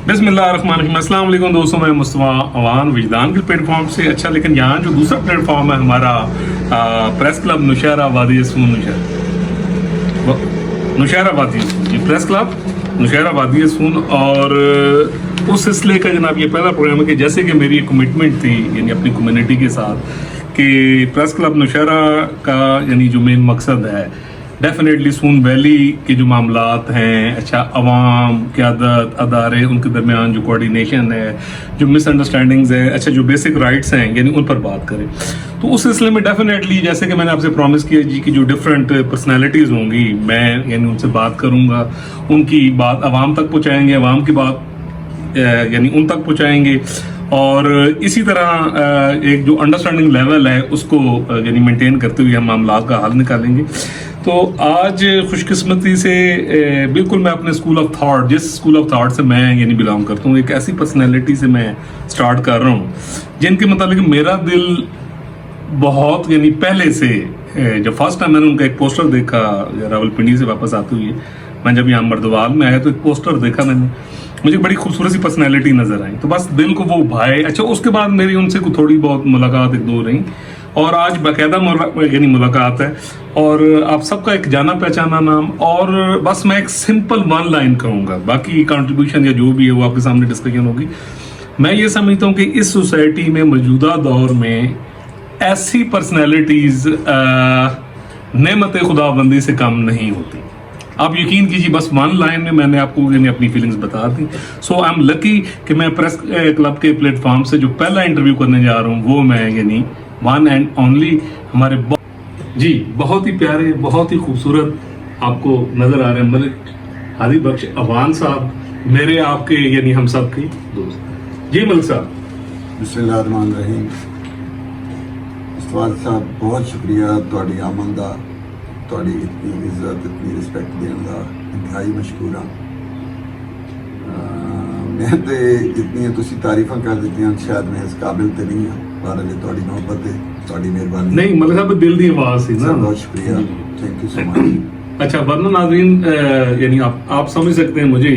बिस्मिल्लाहिर्रहमानिर्रहीम। अस्सलाम वालेकुम दोस्तों, मैं मुस्तफा अवान विजदान के प्लेटफॉर्म से। अच्छा, लेकिन यहाँ जो दूसरा प्लेटफॉर्म है हमारा प्रेस क्लब नौशहरा वादी सून नौशहरा वादी सून जी, प्रेस क्लब नौशहरा वादी सून। और उस सिलसिले का जनाब ये पहला प्रोग्राम है कि जैसे कि मेरी एक कमिटमेंट थी यानी अपनी कम्युनिटी के साथ कि प्रेस क्लब नौशहरा का यानी जो मेन मकसद है डेफिनेटली सून वैली के जो मामलात हैं, अच्छा अवाम क़यादत अदारे उनके दरमियान जो कोऑर्डिनेशन है, जो मिसअंडरस्टैंडिंग्स है, अच्छा जो बेसिक राइट्स हैं यानी उन पर बात करें। तो उस सिलसिले में डेफिनेटली जैसे कि मैंने आपसे प्रॉमिस किया जी कि जो डिफरेंट पर्सनैलिटीज़ होंगी मैं यानी उनसे बात करूँगा, उनकी बात अवाम तक पहुँचाएँगे, अवाम की बात यानी उन तक पहुँचाएँगे। और इसी तरह एक जो अंडरस्टैंडिंग लेवल है उसको यानी मेंटेन करते हुए हम मामलात का हल निकालेंगे। तो आज खुशकिस्मती से बिल्कुल मैं अपने स्कूल ऑफ थॉट, जिस स्कूल ऑफ थॉट से मैं यानी बिलोंग करता हूँ, एक ऐसी पर्सनैलिटी से मैं स्टार्ट कर रहा हूँ जिनके मतलब मेरा दिल बहुत यानी पहले से जब फर्स्ट टाइम मैंने उनका एक पोस्टर देखा रावलपिंडी से वापस आते हुए, मैं जब यहाँ मर्दवाल में आया तो एक पोस्टर देखा मैंने, मुझे बड़ी खूबसूरत सी पर्सनैलिटी नजर आई, तो बस दिल को वो भाई। अच्छा, उसके बाद मेरी उनसे थोड़ी बहुत मुलाकात एक दो रही और आज बाकायदा यानी मुलाकात है और आप सबका एक जाना पहचाना नाम। और बस मैं एक सिंपल वन लाइन कहूँगा, बाकी कंट्रीब्यूशन या जो भी है वो आपके सामने डिस्कशन होगी। मैं ये समझता हूँ कि इस सोसाइटी में मौजूदा दौर में ऐसी पर्सनैलिटीज़ नेमत खुदाबंदी से कम नहीं होती। आप यकीन कीजिए, बस वन लाइन में मैंने आपको यानी अपनी फीलिंग्स बता दी। सो आई एम लकी कि मैं प्रेस क्लब के प्लेटफॉर्म से जो पहला इंटरव्यू करने जा रहा हूँ वो मैं यानी वन एंड ओनली हमारे जी बहुत ही प्यारे, बहुत ही खूबसूरत आपको नजर आ रहे हैं मलिक हादी बख्श अवान साहब, मेरे आपके यानी हम सब के दोस्त। जी मलिक साहब। बिस्मिल्लाहिर्रहमानिर्रहीम। उस्ताद साहब बहुत शुक्रिया ਤੁਹਾਡੀ ਆਮਦ ਦਾ, ਤੁਹਾਡੀ इतनी इज्जत इतनी रिस्पैक्ट देने का इंतहाई मशहूर हाँ। मैं तो जितनी तुसी तारीफां कर दी शायद मैं इस काबिल तो नहीं हाँ, पर अजे ਤੁਹਾਡੀ मोहब्बत है, ਤੁਹਾਡੀ मेहरबानी। नहीं मलिक साहब दिल की आवाज़ थी ना, बहुत शुक्रिया, थैंक यू सो मच। अच्छा, वरना नाज़रीन यानी आप समझ सकते हैं मुझे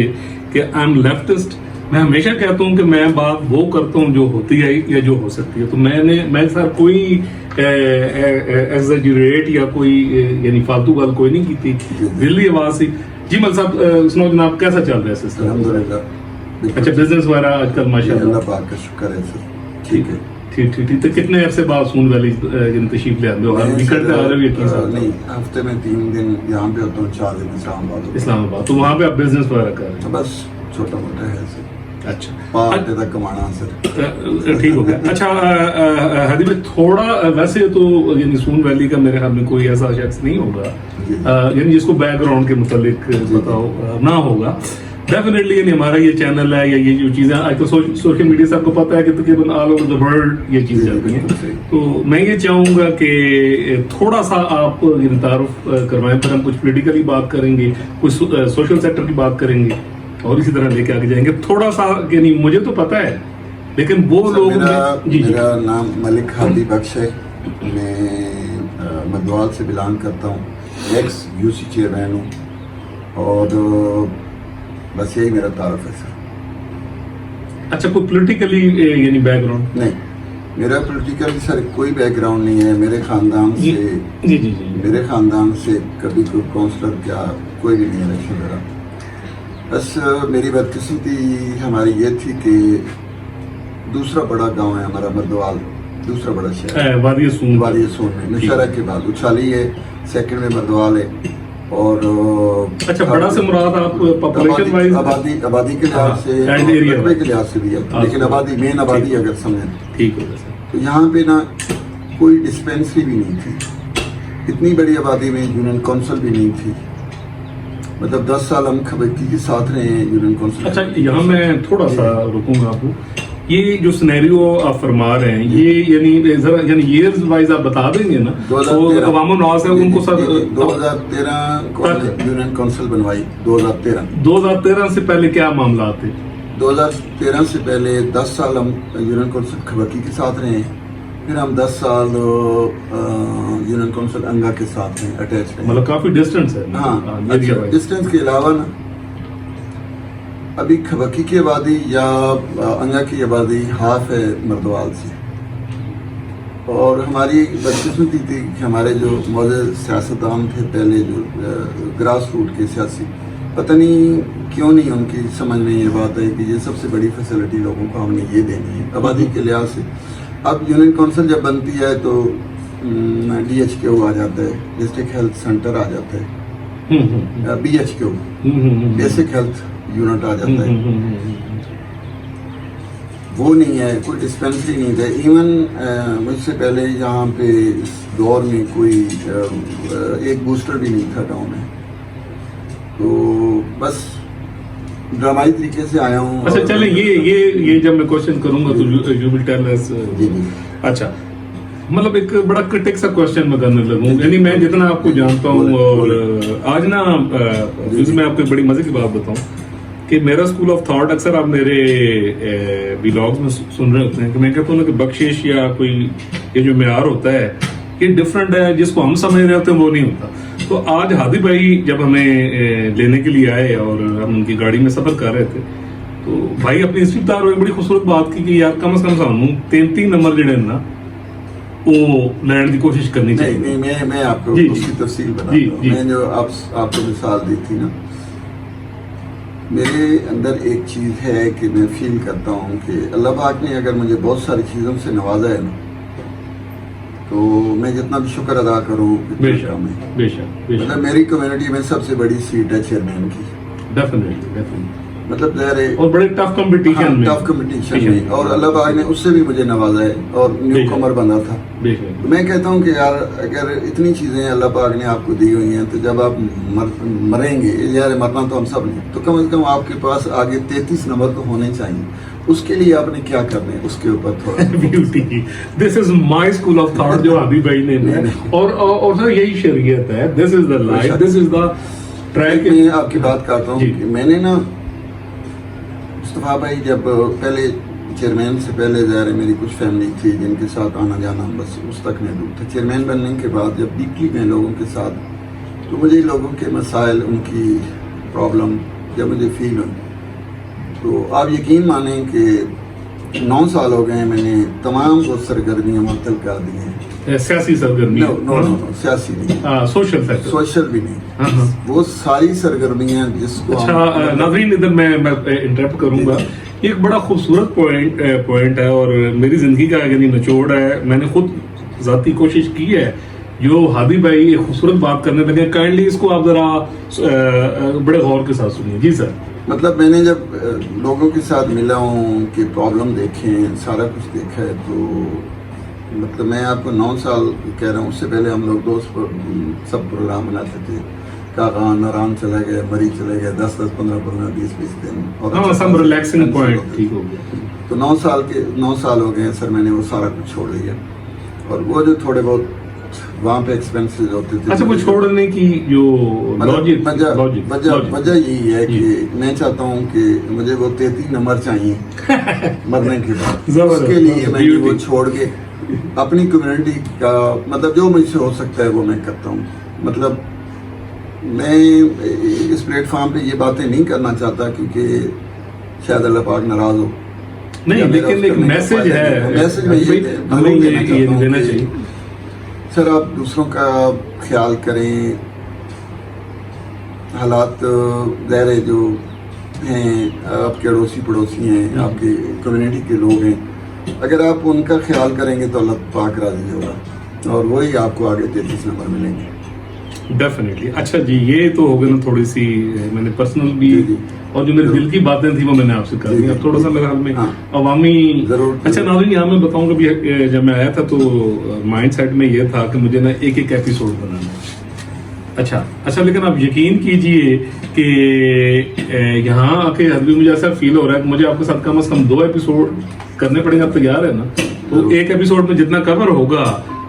कि आई एम लेफ्टिस्ट। मैं हमेशा कहता हूँ कि मैं बात वो करता हूँ जो होती है या जो हो सकती है। तो मैं सर कोई एग्जैजरेट या कोई यानी फालतू गल कोई नहीं की थी, दिल की आवाज़ थी। जी मल साहब सुनाओ जनाब, कैसा चल रहा है सिस्टम? अल्हम्दुलिल्लाह। अच्छा, बिजनेस वगैरह आजकल माशाल्लाह अल्लाह पाक का शुक्र है सर, ठीक है। ठीक। तो कितने अरसे बाद सून वैली तशरीफ ले आते हो? निकलते आ रहे हो? नहीं, हफ्ते में 3 दिन यहाँ पे होता हूँ, 4 दिन इस्लामाबाद। तो वहाँ पे आप बिजनेस वगैरह कर रहे हैं? बस छोटा मोटा है सर। अच्छा, पार्ट तक कमाना सर। ठीक हो गया। अच्छा हादी भाई, थोड़ा वैसे तो यानी सून वैली का मेरे ख्याल में कोई ऐसा शख्स नहीं होगा यानी जिसको बैकग्राउंड के मुतालिक पता हो ना होगा। डेफिनेटली यानी हमारा ये चैनल है या ये जो चीज़ें आज तो सोशल मीडिया से आपको पता है कि तकरीबन ऑल ओवर द वर्ल्ड ये चीज़ जाती हैं। तो मैं ये चाहूँगा कि थोड़ा सा आप ये तारुफ करवाएं, पर हम कुछ पॉलिटिकली बात करेंगे, कुछ सोशल सेक्टर की बात करेंगे और इसी तरह लेके आगे जाएंगे। थोड़ा सा यानी मुझे तो पता है लेकिन वो लोग मेरा नाम मलिक हादी बख्श है, मैं मदवाल से बिलोंग करता हूँ, एक्स यूसी चेयरमैन हूँ और बस यही मेरा तारुफ है सर। अच्छा, कोई पॉलिटिकली यानी बैकग्राउंड? नहीं, मेरा पॉलिटिकली सर कोई बैकग्राउंड नहीं है। मेरे खानदान से जी मेरे खानदान से कभी कोई काउंसलर क्या कोई भी नहीं इलेक्शन लड़ा। बस मेरी बदकिस्मती हमारी ये थी कि दूसरा बड़ा गांव है हमारा मर्दवाल, दूसरा बड़ा शहर वादी सून में नौशहरा के बाद उछाली है, सेकंड में मर्दवाल है। और अच्छा, बड़ा से मुराद आप पॉपुलेशन वाइज आबादी के लिहाज से, रकबे के लिहाज से भी है, लेकिन आबादी मेन आबादी अगर समझें ठीक होगा सर। तो यहाँ पे ना कोई डिस्पेंसरी भी नहीं थी, इतनी बड़ी आबादी में यूनियन काउंसिल भी नहीं थी। मतलब 10 साल हम खबकी के साथ रहे हैं यूनियन काउंसिल। अच्छा, यहाँ मैं थोड़ा सा रुकूंगा आपको, ये जो सिनेरियो आप फरमा रहे हैं ये यानी जरा यानी ईयर्स वाइज आप बता देंगे ना? तो अवाम नाज है उनको सर 2013 को यूनियन काउंसिल बनवाई। 2013 से पहले क्या मामला थे? 2013 से पहले 10 साल हम यूनियन काउंसिल खबकी के साथ रहे हैं, फिर हम 10 साल यूनियन काउंसिल अंगा के साथ हैं, अटैच हैं। मतलब काफी डिस्टेंस है। हाँ, डिस्टेंस के अलावा ना ابھی کھبکی کی آبادی یا انگا کی آبادی ہاف ہے مردوال سے، اور ہماری بدقسمتی تھی کہ ہمارے جو معزز سیاستدان تھے پہلے، جو گراس روٹ کے سیاسی، پتہ نہیں کیوں نہیں ان کی سمجھ میں یہ بات ہے کہ یہ سب سے بڑی فیسلٹی لوگوں کو ہم نے یہ دینی ہے آبادی کے لحاظ سے۔ اب یونین کونسل جب بنتی ہے تو ڈی ایچ کے او آ جاتا ہے، ڈسٹرکٹ ہیلتھ سینٹر آ جاتا ہے، بی ایچ کے او بیسک ہیلتھ یونٹ آ جاتا ہے، وہ نہیں ہے، کوئی ڈسپینسری نہیں ہے۔ ایون مجھ سے پہلے یہاں پہ اس دور میں کوئی ایک بوسٹر بھی نہیں تھا گاؤں میں، تو بس ڈرامائی طریقے سے آیا ہوں۔ اچھا چلیں، یہ جب میں کوشچن کروں گا تو یو ول ٹیل اس۔ اچھا، مطلب ایک بڑا کرٹک سا کوشچن میں کرنے لگوں، یعنی میں جتنا آپ کو جانتا ہوں، اور آج نا میں آپ کو ایک بڑی مزے کی بات بتاؤں کہ میرا اسکول آف تھاٹ، اکثر آپ میرے ولاگز میں سن رہے ہوتے ہیں کہ میں کہتا ہوں نا کہ بخشش یا کوئی یہ جو معیار ہوتا ہے یہ ڈفرینٹ ہے، جس کو ہم سمجھ رہے ہوتے ہیں وہ نہیں ہوتا۔ تو آج ہادی بھائی جب ہمیں لینے کے لیے آئے اور ہم ان کی گاڑی میں سفر کر رہے تھے تو بھائی اپنی ہسٹری بتا رہے، بڑی خوبصورت بات کی کہ یار کم از کم سانوں 33 نمبر جڑے نا وہ لینڈ کی کوشش کرنی چاہیے۔ نہیں، میں آپ کو اس کی تفصیل بتاتا ہوں۔ میں جو آپ کو مثال دی تھی نا، میرے اندر ایک چیز ہے کہ میں فیل کرتا ہوں کہ اللہ پاک نے اگر مجھے بہت ساری چیزوں سے نوازا ہے نا، تو میں جتنا بھی شکر ادا کروں بے شک مطلب میری کمیونٹی میں سب سے بڑی سیٹ ہے چیئرمین کی، ڈیفینیٹلی، مطلب ظاہر ہے اور بڑے ٹف کمپٹیشن میں، اور اللہ پاک نے اس سے بھی مجھے نوازا ہے اور نیو کمر بنا تھا۔ میں کہتا ہوں کہ یار اگر اتنی چیزیں اللہ پاک نے آپ کو دی ہوئی ہیں تو جب آپ مریں گے، یار مرنا تو ہم سب نے، تو کم از کم آپ کے پاس آگے 33 نمبر تو ہونے چاہیے۔ اس کے لیے آپ نے کیا کرنا ہے اس کے اوپر تھوڑا beauty, this is my school of thought جو ہادی بھائی نے، اور سر یہی شریعت ہے، دس از the life, this is the track. میں آپ کی بات کرتا ہوں کہ میں نے نا مصطفیٰ بھائی جب پہلے چیئرمین سے پہلے ظاہر ہے میری کچھ فیملی تھی جن کے ساتھ آنا جانا بس اس تک محدود تھا۔ چیئرمین بننے کے بعد جب ڈیپلی میں لوگوں کے ساتھ، تو مجھے لوگوں کے مسائل، ان کی پرابلم جب مجھے فیل ہوئی، تو آپ یقین مانیں کہ 9 سال ہو گئے ہیں میں نے تمام وہ سرگرمیاں معطل کر دی ہیں۔ سیاسی سرگرمی؟ نو سیاسی نہیں، سوشل بھی نہیں، وہ ساری سرگرمیاں جس کو۔ اچھا ناظرین، ادھر میں انٹرپٹ کروں گا، یہ ایک بڑا خوبصورت پوائنٹ ہے اور میری زندگی کا یعنی نچوڑ ہے۔ میں نے خود ذاتی کوشش کی ہے، جو ہادی بھائی ایک خوبصورت بات کرنے لگے، کائنڈلی اس کو آپ ذرا بڑے غور کے ساتھ سنیے۔ جی سر۔ مطلب میں نے جب لوگوں کے ساتھ ملا ہوں کہ پرابلم دیکھیں، سارا کچھ دیکھا ہے، تو مطلب میں آپ کو 9 سال کہہ رہا ہوں، اس سے پہلے ہم لوگ دوست سب پروگرام بناتے تھے، کاغاں ناران چلے گئے، مری چلے گئے، 10 15 20 دن، اور سب ریلیکسنگ پوائنٹ ٹھیک ہو گیا۔ تو 9 سال ہو گئے ہیں سر، میں نے وہ سارا کچھ چھوڑ دیا، اور وہ جو تھوڑے بہت وہاں پہ ایکسپینسز ہوتے تھے۔ اچھا، وہ چھوڑنے کی جو وجہ یہی ہے کہ میں چاہتا ہوں کہ مجھے وہ 33 نمبر چاہیے مرنے کے بعد، اس کے لیے میں نے وہ چھوڑ کے اپنی کمیونٹی کا مطلب جو مجھ سے ہو سکتا ہے وہ میں کرتا ہوں۔ مطلب میں اس پلیٹ فارم پہ یہ باتیں نہیں کرنا چاہتا کیونکہ شاید اللہ پاک ناراض ہو، نہیں، لیکن ایک میسج ہے، میسج میں یہ دینا چاہیے سر، آپ دوسروں کا خیال کریں، حالات ظاہر ہے جو ہیں، آپ کے اڑوسی پڑوسی ہیں، آپ کے کمیونٹی کے لوگ ہیں، اگر آپ ان کا خیال کریں گے تو اللہ پاک راضی ہوگا اور وہی آپ کو آگے 33 نمبر ملیں گے۔ ڈیفینیٹلی۔ اچھا جی، یہ تو ہو گیا نا تھوڑی سی میں نے پرسنل بھی، اور جو میرے دل کی باتیں تھیں وہ میں نے آپ سے کر دی۔ اب تھوڑا سا میرے حال میں عوامی۔ اچھا ناظرین، یہاں میں بتاؤں کہ جب میں آیا تھا تو مائنڈ سیٹ میں یہ تھا کہ مجھے نا ایک ایپیسوڈ بنانا ہے۔ اچھا لیکن آپ یقین کیجئے کہ یہاں آ کے ابھی مجھے ایسا فیل ہو رہا ہے کہ مجھے آپ کے ساتھ کم از کم 2 ایپیسوڈ کرنے پڑیں گے۔ آپ تیار ہے نا؟ تو ایک ایپیسوڈ میں جتنا کور ہوگا،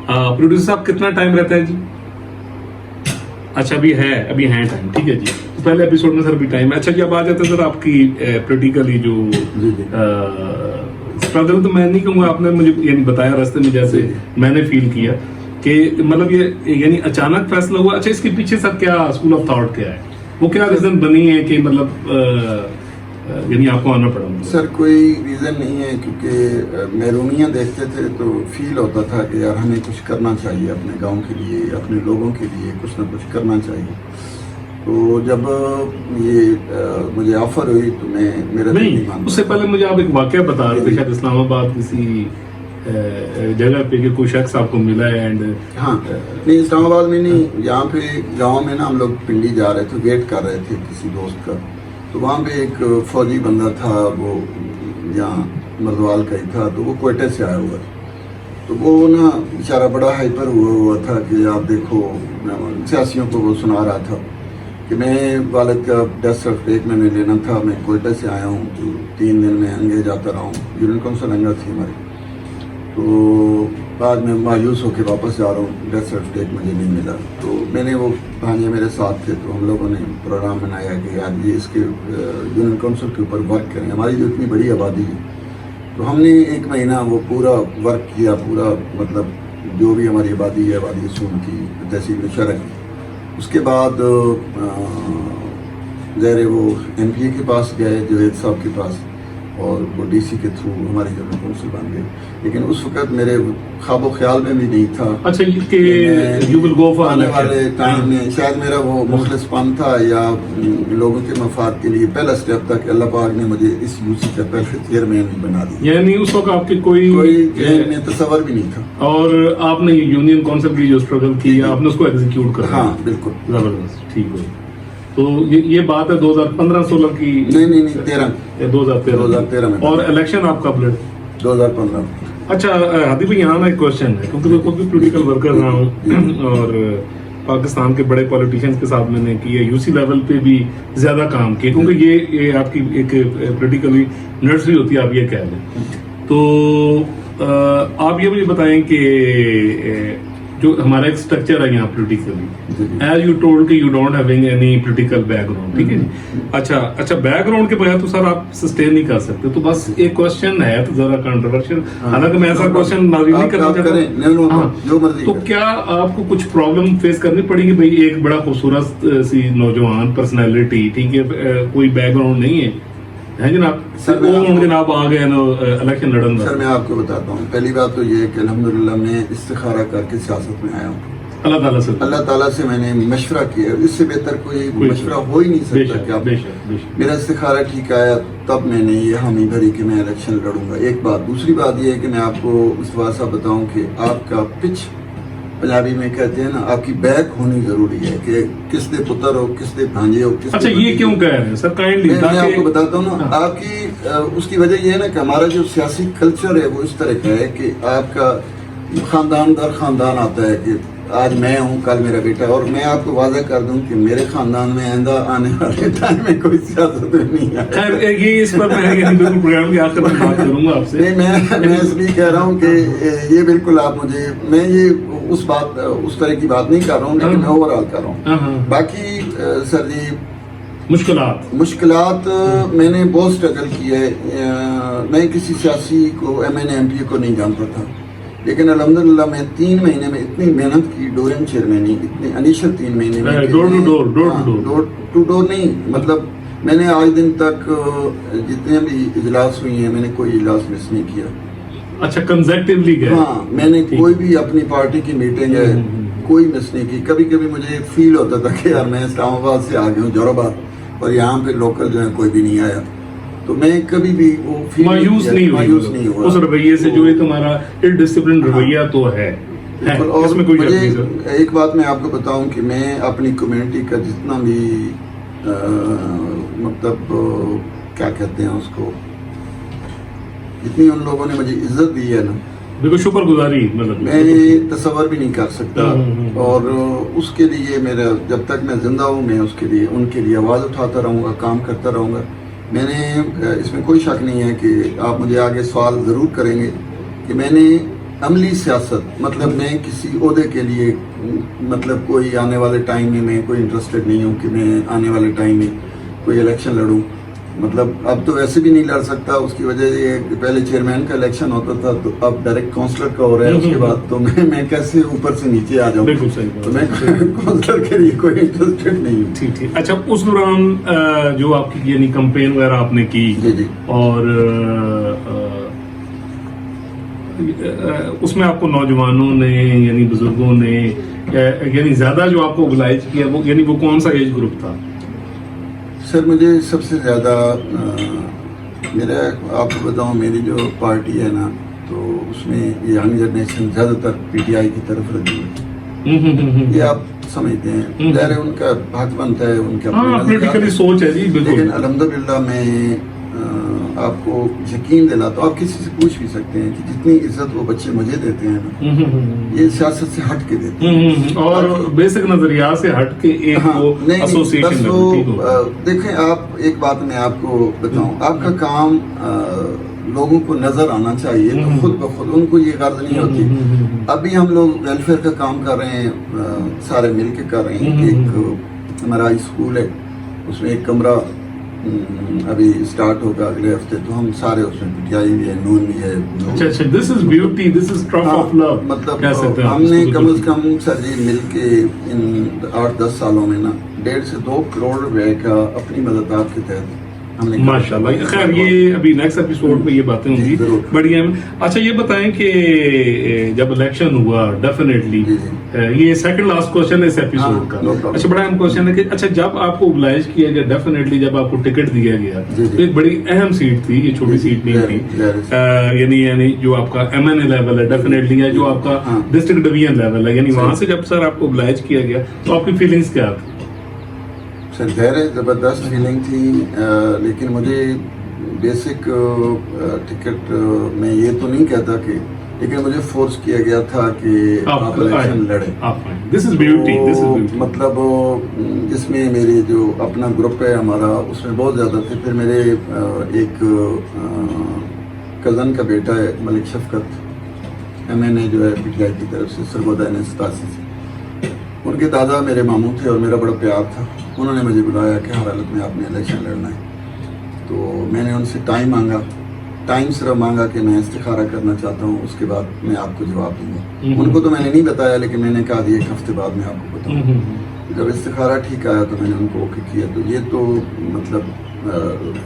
پروڈیوسر صاحب کتنا ٹائم رہتا ہے جی؟ اچھا ابھی ہے ٹائم، ٹھیک ہے جی، پہلے ایپیسوڈ میں سر بھی ٹائم ہے۔ اچھا جی، اب آ جاتے سر آپ کی پریکٹیکلی جو اسٹرگل، تو میں نہیں کہوں گا، آپ نے مجھے یعنی بتایا راستے میں جیسے میں نے فیل کیا کہ مطلب یہ یعنی اچانک فیصلہ ہوا۔ اچھا اس کے پیچھے سر کیا اسکول آف تھاٹ کیا ہے، وہ کیا ریزن بنی ہے کہ مطلب यानी आपको आना पड़ा? सर कोई रीज़न नहीं है, क्योंकि महरूमियाँ देखते थे तो फील होता था कि यार हमें कुछ करना चाहिए अपने गांव के लिए, अपने लोगों के लिए कुछ ना कुछ करना चाहिए। तो जब ये मुझे ऑफर हुई तो मैं मेरा दिल नहीं, माना। उससे पहले मुझे आप एक वाकया बता रहे थे शायद इस्लामाबाद किसी जगह पे कि कोई शख्स आपको मिला है एंड हाँ नहीं, इस्लामाबाद में नहीं, यहाँ पे गांव में ना हम लोग पिंडी जा रहे थे, वेट कर रहे थे किसी दोस्त का, तो वहाँ पे एक फौजी बंदा था, वो यहाँ मर्दवाल का ही था, तो वो कोयटे से आया हुआ था। तो वो ना बेचारा बड़ा हाइपर हुआ था कि आप देखो, सियासियों को वो सुना रहा था कि मैं वालिद का डेथ सर्टिफिकेट मैंने लेना था, मैं कोयटा से आया हूँ, तो 3 दिन में अंगे जाता रहा हूँ, यूनियन काउंसिल अंगा थी हमारी, तो बाद में मायूस होकर वापस जा रहा हूँ, डेथ सर्टिफिकेट मुझे नहीं मिला। तो मैंने वो भांजे मेरे साथ थे, तो हम लोगों ने प्रोग्राम बनाया कि यार ये इसके यूनियन काउंसिल के ऊपर वर्क करें, हमारी जो इतनी बड़ी आबादी है। तो हमने 1 महीना वो पूरा वर्क किया, पूरा मतलब जो भी हमारी आबादी है, आबादी सून की, तहसील नौशहरा की। उसके बाद ज़ाहिर वो MPA के पास गए, जवेद साहब के पास, और वो DC के थ्रू हमारे यूनियन काउंसिल बन गए। लेकिन उस वक्त मेरे ख्वाब ख्याल में भी नहीं था। अच्छा, कि यू विल गो फॉर आने वाले टाइम में शायद मेरा वो मुखलिसपन था या लोगों के मफाद के लिए पहला स्टेप था कि अल्लाह पाक ने मुझे इस UC का पहले चेयरमैन बना दिया। यानी उस वक्त आपके कोई जहन में तसव्वुर भी नहीं था। और आपने यूनियन काउंसिल की जो स्ट्रगल की, आपने उसको एग्जीक्यूट करा? हाँ बिल्कुल, जबरदस्त, ठीक है। तो ये बात है 2015-16 की? नहीं 2013 में। और इलेक्शन आप कब लड़े? 2015। अच्छा हादी भाई, यहाँ ना एक क्वेश्चन है, क्योंकि मैं खुद भी पॉलिटिकल वर्कर रहा हूँ और पाकिस्तान के बड़े पॉलिटिशियंस के साथ मैंने किया, UC लेवल पे भी ज्यादा काम किया, क्योंकि ये आपकी एक पॉलिटिकली नर्सरी होती है, आप ये कह लें। तो आप ये मुझे बताएं कि जो हमारा एक स्ट्रक्चर है यहाँ पॉलिटिकली, एज यू टोल्ड कि you don't having any political background, ठीक है? अच्छा, बैकग्राउंड के बगैर तो सर आप सस्टेन नहीं कर सकते। तो बस एक क्वेश्चन है, तो जरा कंट्रोवर्शियल, हालांकि मैं ऐसा क्वेश्चन नहीं करना चाहता। तो क्या आपको कुछ प्रॉब्लम फेस करनी पड़ेगी भाई? एक बड़ा खूबसूरत सी नौजवान पर्सनैलिटी, ठीक है, कोई बैकग्राउंड नहीं है जनाब, जनाब आ गए ना इलेक्शन लड़न। सर मैं आपको बताता हूँ, पहली बात तो ये कि अल्हम्दुलिल्लाह मैं इस्तिखारा करके सियासत में आया हूँ। अल्लाह ताला से मैंने मशवरा किया, इससे बेहतर कोई मशवरा हो ही नहीं सकता। क्या मेरा इस्तिखारा ठीक आया, तब मैंने ये हामी भरी कि मैं इलेक्शन लड़ूंगा। एक बात। दूसरी बात ये है कि मैं आपको मुस्तफा साहब बताऊं कि आपका पिच, पंजाबी में कहते हैं ना, आपकी बैक होनी जरूरी है कि किसने पुत्र हो, किसने भांजे हो, किसने। अच्छा, ये क्यों कह रहे हैं सर? काइंडली मैं आपको बताता हूँ ना, आपकी उसकी वजह ये है ना कि हमारा जो सियासी कल्चर है वो इस तरह का है कि आपका खानदान दर खानदान आता है कि आज मैं हूँ, कल मेरा बेटा। और मैं आपको वादा कर दूं कि मेरे खानदान में आइंदा आने वाले टाइम में कोई सियासत में नहीं है। खैर ये इस पर मैं बिल्कुल प्रोग्राम के आखिर में बात करूंगा आपसे। नहीं, मैं इसलिए कह रहा हूँ कि ये बिल्कुल आप मुझे, मैं ये उस तरह की बात नहीं कर रहा हूँ, लेकिन मैं ओवरऑल कर रहा हूँ। बाकी सर जी, मुश्किलात मैंने बहुत स्ट्रगल की है। मैं किसी सियासी को, MNA MPA को नहीं जानता था, लेकिन अल्हम्दुलिल्लाह मैं 3 महीने में इतनी मेहनत की, डोरियन चेयरमैनी इतनी अनिशल 3 महीने में, डोर टू डोर नहीं, मतलब मैंने आज दिन तक जितने भी इजलास हुई हैं, मैंने कोई इजलास मिस नहीं किया। अच्छा, कंसेक्टिवली गए? हाँ, मैंने कोई भी अपनी पार्टी की मीटिंग है कोई मिस नहीं की। कभी कभी मुझे फील होता था कि यार मैं इस्लामाबाद से आ गया हूँ, जोराबाद, और यहाँ पे लोकल जो है कोई भी नहीं आया, तो मैं कभी भी वो मायूस नहीं हुआ उस रवैये से, जो ये तुम्हारा इनडिसिप्लिन रवैया तो है। और इसमें कोई मुझे एक बात मैं आपको बताऊं कि मैं अपनी कम्युनिटी का जितना भी मतलब क्या कहते हैं उसको, जितनी उन लोगों ने मुझे इज्जत दी है ना, बिल्कुल शुक्रगुजारी, मतलब मैं तसव्वुर भी नहीं कर सकता। और उसके लिए मेरा, जब तक मैं जिंदा हूँ, मैं उसके लिए, उनके लिए आवाज़ उठाता रहूँगा, काम करता रहूँगा। मैंने, इसमें कोई शक नहीं है कि आप मुझे आगे सवाल ज़रूर करेंगे कि मैंने अमली सियासत, मतलब मैं किसी ओहदे के लिए, मतलब कोई आने वाले टाइम में मैं कोई इंटरेस्टेड नहीं हूँ कि मैं आने वाले टाइम में कोई इलेक्शन लड़ूँ। मतलब अब तो वैसे भी नहीं लड़ सकता, उसकी वजह ये कि पहले चेयरमैन का इलेक्शन होता था, तो अब डायरेक्ट काउंसलर का हो रहा है, उसके बाद तो मैं कैसे ऊपर से नीचे आ जाऊँ। बिल्कुल सही बात। तो मैं काउंसलर के लिए कोई इंटरेस्टेड नहीं हूँ। ठीक ठीक। अच्छा, उस दौरान जो आपकी यानी कैंपेन वगैरह आपने की, जी जी, और उसमें आपको नौजवानों ने यानी बुजुर्गों ने यानी ज्यादा जो आपको oblige किया, वो यानी वो कौन सा एज ग्रुप था? सर मुझे सबसे ज़्यादा मेरा, आपको बताऊं, मेरी जो पार्टी है ना, तो उसमें यंग जनरेशन ज़्यादातर पीटीआई की तरफ रही है। ये आप समझते हैं, ज़ाहिर है उनका हक बनता है, उनका पॉलिटिकली सोच है जी, बिल्कुल। लेकिन अल्हम्दुलिल्लाह मैं आपको यकीन दिलाता हूँ, आप किसी से पूछ भी सकते हैं कि जितनी इज्जत वो बच्चे मुझे देते हैं ना, ये सियासत से हट के देते हैं, और बेसिक नजरिया से हट के एक वो एसोसिएशन। देखें, आप एक बात मैं आपको बताऊं, आपका काम लोगों को नजर आना चाहिए, तो खुद ब खुद उनको ये गर्ज नहीं होती। अभी हम लोग वेलफेयर का काम कर रहे हैं, सारे मिल के कर रहे हैं। एक हमारा स्कूल है, उसमें एक कमरा अभी स्टार्ट होगा अगले हफ्ते, तो हम सारे उसमें पीटीआई भी है, नून भी है। अच्छा, this is beauty, this is trough of love, मतलब हमने कम से कम सर जी मिल के इन 8-10 सालों में ना 1.5 से 2 करोड़ रुपए का अपनी मदद आपके तहत हमने, माशाल्लाह। खैर ये अभी नेक्स्ट एपिसोड में ये बातें होंगी, बढ़िया। अच्छा ये बताएं कि जब इलेक्शन हुआ, डेफिनेटली ये सेकंड लास्ट क्वेश्चन है इस एपिसोड का। अच्छा, बड़ा अहम क्वेश्चन है कि अच्छा जब आपको ओबलाइज किया गया, डेफिनेटली जब आपको टिकट दिया गया, तो एक बड़ी अहम सीट थी, ये छोटी सीट नहीं थी, यानी जो आपका MNA लेवल है डेफिनेटली है, जो आपका डिस्ट्रिक्ट डिवीजन लेवल है, यानी वहां से जब सर आपको ओबलाइज किया गया, तो आपकी फीलिंग्स क्या थी? सर गहरे ज़बरदस्त फीलिंग थी, लेकिन मुझे बेसिक टिकट मैं ये तो नहीं कहता कि, लेकिन मुझे फोर्स किया गया था कि आप इलेक्शन लड़े। This is beauty, this is मतलब जिसमें मेरे जो अपना ग्रुप है हमारा, उसमें बहुत ज़्यादा थे। फिर मेरे एक कज़न का बेटा है मलिक शफकत, MNA जो है पीटीआई की तरफ से, सरगोदा ने से, उनके दादा मेरे मामू थे और मेरा बड़ा प्यार था। उन्होंने मुझे बुलाया कि हर हालत में आपने इलेक्शन लड़ना है। तो मैंने उनसे टाइम मांगा, टाइम सिर्फ मांगा कि मैं इस्तिखारा करना चाहता हूँ, उसके बाद मैं आपको जवाब दूंगा। उनको तो मैंने नहीं बताया, लेकिन मैंने कहा कि 1 हफ्ते बाद मैं आपको बताऊँ। जब इस्तिखारा ठीक आया तो मैंने उनको ओके किया। तो ये तो मतलब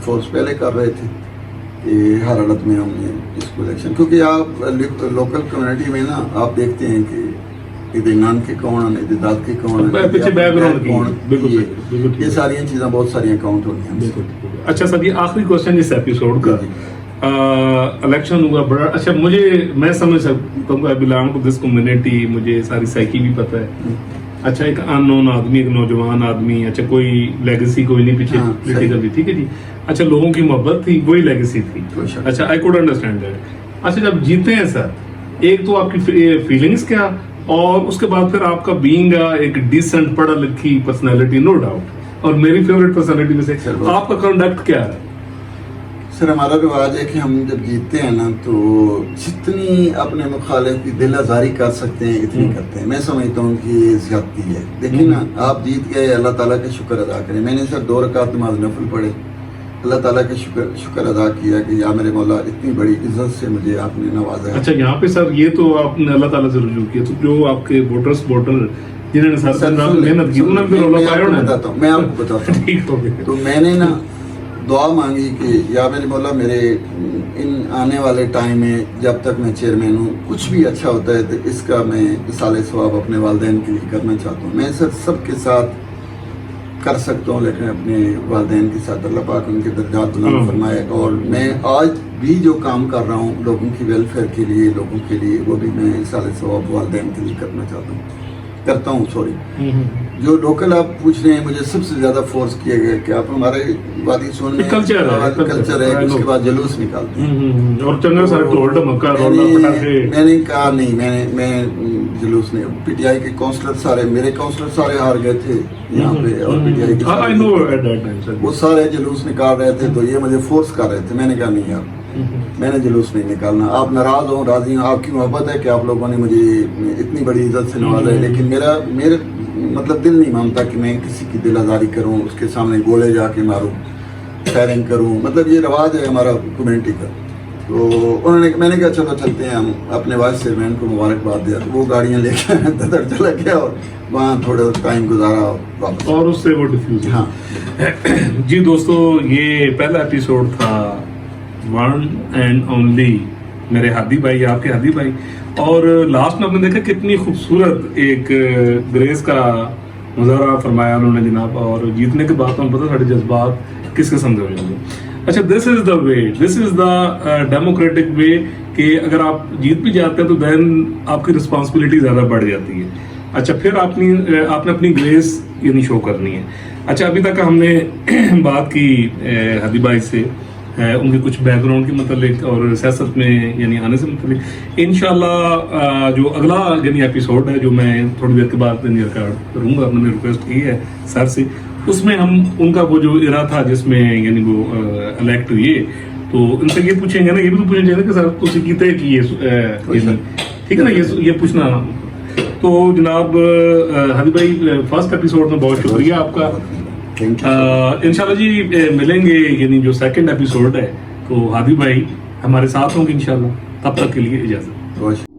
फोर्स पहले कर रहे थे कि हर हालत में हमने इसको इलेक्शन, क्योंकि आप लोकल कम्युनिटी में ना आप देखते हैं कि इधर नान के कौन, इधर दाद के कौन, पीछे बैकग्राउंड कौन, ये सारी चीज़ें बहुत सारी अकाउंट होनी हैं। अच्छा सर, ये आखिरी क्वेश्चन इस एपिसोड का, इलेक्शन हुआ बड़ा। अच्छा, मैं समझ सकता हूँ, I belong to this community, मुझे सारी साइकी भी पता है। अच्छा, एक अननोन आदमी, एक नौजवान आदमी, अच्छा कोई लेगेसी कोई नहीं पीछे पोलिटिकल, ठीक है जी। अच्छा, लोगों की मोहब्बत थी, वही लेगेसी थी। अच्छा, आई कुड अंडरस्टैंड दैट। अच्छा, जब जीते हैं सर, एक तो आपकी फीलिंग्स क्या, और उसके बाद फिर आपका बीइंग एक डिसेंट पढ़ा लिखी पर्सनालिटी, नो डाउट, और मेरी फेवरेट पर्सनालिटी में से आपका कंडक्ट क्या है? सर हमारा रिवाज है कि हम जब जीतते हैं ना, तो जितनी अपने मुखालिफ की दिल आजारी कर सकते हैं इतनी करते हैं। मैं समझता हूँ कि ये ज्यादती है। देखिए ना, आप जीत गए, अल्लाह ताला का शुक्र अदा करें। मैंने सर 2 रकात नमाज नफल पढ़े, अल्लाह ताला का शुक्र अदा किया कि या मेरे मौला इतनी बड़ी इज्जत से मुझे आपने नवाजा। अच्छा, यहाँ पे सर ये तो आपने अल्लाह ताला से रुजू किया, तो जो आपके वोटर जिन्होंने मेहनत की, उन्होंने भी रौला पाया होना। मैं आपको बताता हूँ। ठीक हो गया। तो मैंने ना दुआ मांगी कि या मेरे मौला मेरे इन आने वाले टाइम में जब तक मैं चेयरमैन हूँ, कुछ भी अच्छा होता है तो इसका मैं इसाले सवाब अपने वालिदैन के लिए करना चाहता हूँ। मैं सर सबके साथ कर सकता हूँ, लेकिन अपने वालिदैन के साथ अल्लाह पाक उनके दर्जात बुलंद फरमाए। और मैं आज भी जो काम कर रहा हूँ लोगों की वेलफेयर के लिए, लोगों के लिए, वो भी मैं इसाले सवाब वालिदैन के लिए करता हूँ। सॉरी, जो लोकल आप पूछ रहे हैं, मुझे सबसे ज्यादा फोर्स किया गया कि आप हमारे वादी सोन में कल्चर है, उसके बाद जुलूस निकालते हैं और चंगा सारे ढोल ढमक्का रोला पटाखे। मैंने कहा नहीं, मैं जुलूस नहीं। पीटीआई के काउंसलर सारे, मेरे काउंसलर सारे हार गए थे यहाँ पे, और पीटीआई के वो सारे जुलूस निकाल रहे थे, तो ये मुझे फोर्स कर रहे थे। मैंने कहा नहीं यार, मैंने जुलूस नहीं निकालना। आप नाराज हो, राजी हो, आपकी मोहब्बत है कि आप लोगों ने मुझे इतनी बड़ी इज्जत से नवाजा है, लेकिन मेरे मतलब दिल नहीं मानता कि मैं किसी की दिल आजारी करूं, उसके सामने गोले जाके मारूं। फायरिंग करूं, मतलब ये रवाज है हमारा कम्युनिटी का। तो मैं ने कहा चलो चलते हैं, हम अपने वाइस चेयरमैन को मुबारकबाद दिया, तो वो गाड़ियाँ लेके ददर चला गया और वहाँ थोड़ा टाइम गुजारा वापस। और उससे वो डिफ्यूज। हाँ जी दोस्तों, ये पहला एपिसोड था वन एंड ओनली मेरे हादी भाई, आपके हादी भाई। और लास्ट में आपने देखा कितनी खूबसूरत एक ग्रेस का मुजाहरा फरमाया उन्होंने जनाब, और जीतने के बाद तो हम पता साढ़े जज्बात किस किस्म के हो जाएंगे। अच्छा, this is the way, this is the democratic वे कि अगर आप जीत भी जाते हैं तो देन आपकी रिस्पॉन्सिबिलिटी ज़्यादा बढ़ जाती है। अच्छा, फिर आपने अपनी ग्रेस यानी शो करनी है। अच्छा, अभी तक हमने बात की हादी भाई से उनके कुछ बैकग्राउंड के मतलब और सियासत में यानी आने से मतलब। इंशाल्लाह जो अगला यानी एपिसोड है जो मैं थोड़ी देर के बाद रिकॉर्ड करूँगा, मैंने रिक्वेस्ट की है सर से, उसमें हम उनका वो जो इरा था जिसमें यानी वो इलेक्ट हुए, तो उनसे ये पूछेंगे ना, ये भी तो पूछना चाहिए कि सर तुम कीते कि ये ठीक है ना, ये पूछना। तो जनाब हादी भाई, फर्स्ट एपिसोड में बहुत शुक्रिया आपका। इंशाल्लाह जी मिलेंगे यानी जो सेकंड एपिसोड है तो हादी भाई हमारे साथ होंगे इंशाल्लाह। तब तक के लिए इजाजत।